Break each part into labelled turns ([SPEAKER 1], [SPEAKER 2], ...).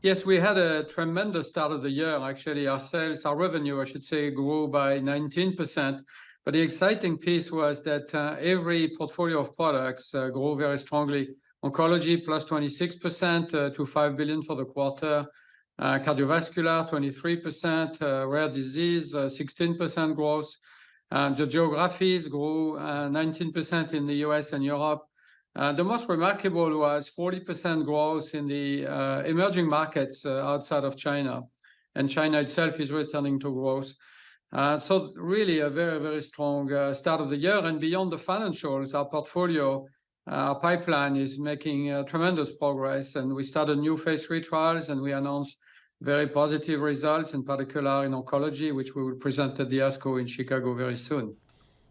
[SPEAKER 1] Yes, we had a tremendous start of the year. Actually, our revenue, I should say, grew by 19%. But the exciting piece was that every portfolio of products grew very strongly. Oncology plus 26% to $5 billion for the quarter. Cardiovascular 23%. Rare disease 16% growth. The geographies grew 19% in the US and Europe. The most remarkable was 40% growth in the emerging markets outside of China. And China itself is returning to growth. So really a very, very strong start of the year. And beyond the financials, our portfolio, our pipeline is making tremendous progress. And we started new phase 3 trials, and we announced very positive results, in particular in oncology, which we will present at the ASCO in Chicago very soon.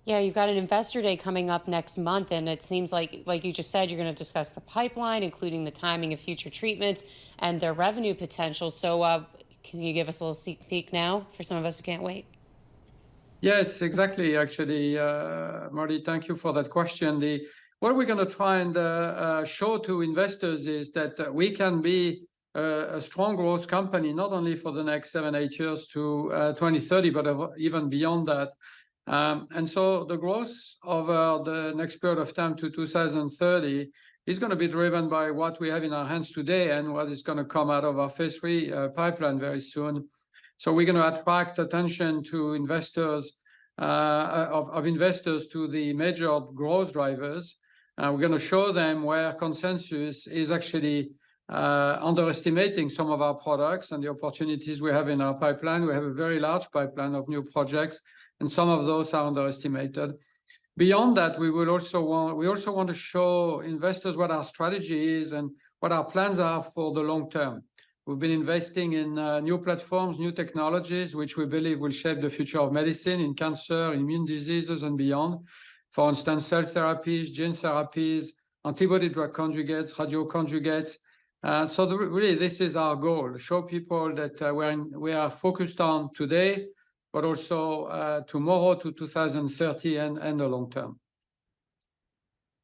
[SPEAKER 2] Yeah, you've got an investor day coming up next month, and it seems like you just said, you're going to discuss the pipeline, including the timing of future treatments and their revenue potential. So can you give us a little sneak peek now for some of us who can't wait?
[SPEAKER 1] Yes, exactly. Actually, Marty, thank you for that question. What we're going to try and show to investors is that we can be a strong growth company, not only for the next 7-8 years to 2030, but even beyond that. And so the growth over the next period of time to 2030 is going to be driven by what we have in our hands today and what is going to come out of our phase 3 pipeline very soon. So we're going to attract attention to investors, of investors to the major growth drivers. We're going to show them where consensus is actually underestimating some of our products and the opportunities we have in our pipeline. We have a very large pipeline of new projects, and some of those are underestimated. Beyond that, we also want to show investors what our strategy is and what our plans are for the long term. We've been investing in new platforms, new technologies, which we believe will shape the future of medicine in cancer, immune diseases, and beyond. For instance, cell therapies, gene therapies, antibody-drug conjugates, radioconjugates. So really, this is our goal: show people that we are focused on today, but also tomorrow to 2030 and the long term.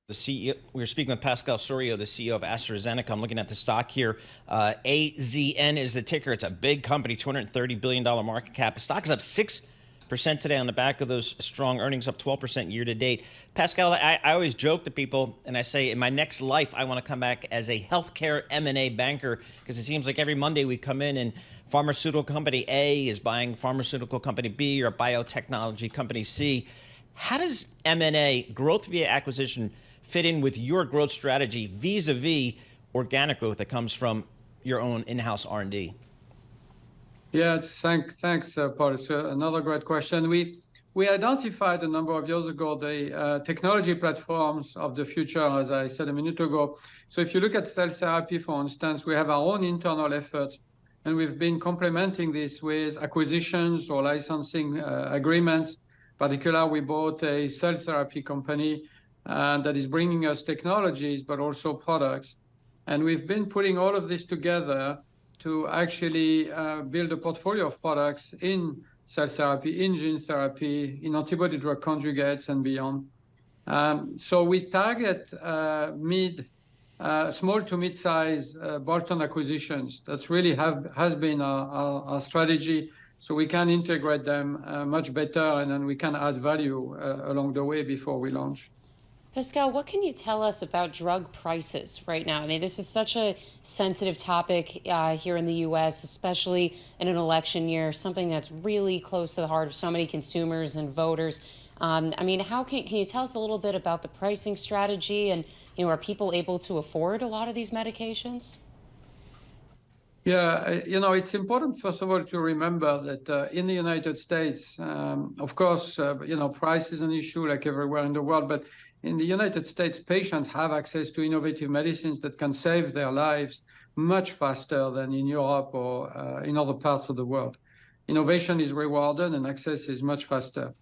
[SPEAKER 3] The CEO, we're speaking with Pascal Soriot, the CEO of AstraZeneca. I'm looking at the stock here. AZN is the ticker. It's a big company, $230 billion market cap. The stock is up 6% today on the back of those strong earnings, up 12% year to date. Pascal, I always joke to people, and I say, in my next life, I want to come back as a healthcare M&A banker, because it seems like every Monday we come in and pharmaceutical company A is buying pharmaceutical company B or biotechnology company C. How does M&A, growth via acquisition, fit in with your growth strategy vis-a-vis organic growth that comes from your own in-house R&D?
[SPEAKER 1] Yeah, thanks, Paul. It's another great question. We identified a number of years ago the technology platforms of the future, as I said a minute ago. So if you look at cell therapy, for instance, we have our own internal efforts, and we've been complementing this with acquisitions or licensing agreements. In particular, we bought a cell therapy company that is bringing us technologies, but also products. And we've been putting all of this together to actually build a portfolio of products in cell therapy, in gene therapy, in antibody-drug conjugates, and beyond. So we target small to mid-size bolt-on acquisitions. That's really has been our strategy. So we can integrate them much better, and then we can add value along the way before we launch.
[SPEAKER 2] Pascal, what can you tell us about drug prices right now? I mean, this is such a sensitive topic here in the U.S., especially in an election year, something that's really close to the heart of so many consumers and voters. I mean, can you tell us a little bit about the pricing strategy, and are people able to afford a lot of these medications?
[SPEAKER 1] Yeah, it's important, first of all, to remember that in the United States, of course, price is an issue like everywhere in the world, but in the United States, patients have access to innovative medicines that can save their lives much faster than in Europe or in other parts of the world. Innovation is rewarded and access is much faster.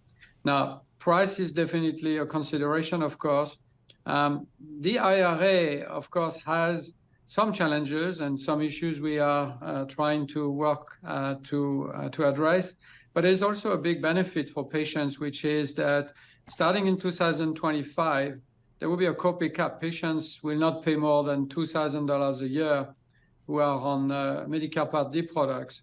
[SPEAKER 1] Now, price is definitely a consideration, of course. The IRA, of course, has some challenges and some issues we are trying to work to address. But there's also a big benefit for patients, which is that starting in 2025, there will be a copay cap. Patients will not pay more than $2,000 a year who are on Medicare Part D products.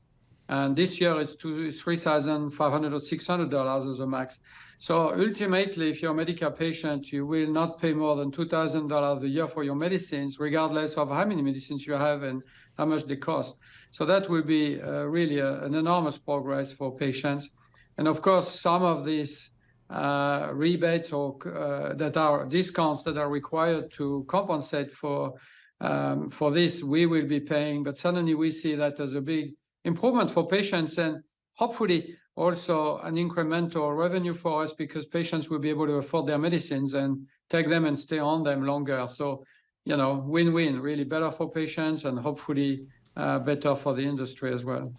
[SPEAKER 1] And this year it's $3,500 or $600 as a max. So ultimately, if you're a Medicare patient, you will not pay more than $2,000 a year for your medicines, regardless of how many medicines you have and how much they cost. So that will be really an enormous progress for patients. And of course, some of these rebates or that are discounts that are required to compensate for this, we will be paying. But suddenly we see that as a big improvement for patients and hopefully also an incremental revenue for us, because patients will be able to afford their medicines and take them and stay on them longer. So, you know, win-win, really better for patients and hopefully better for the industry as well.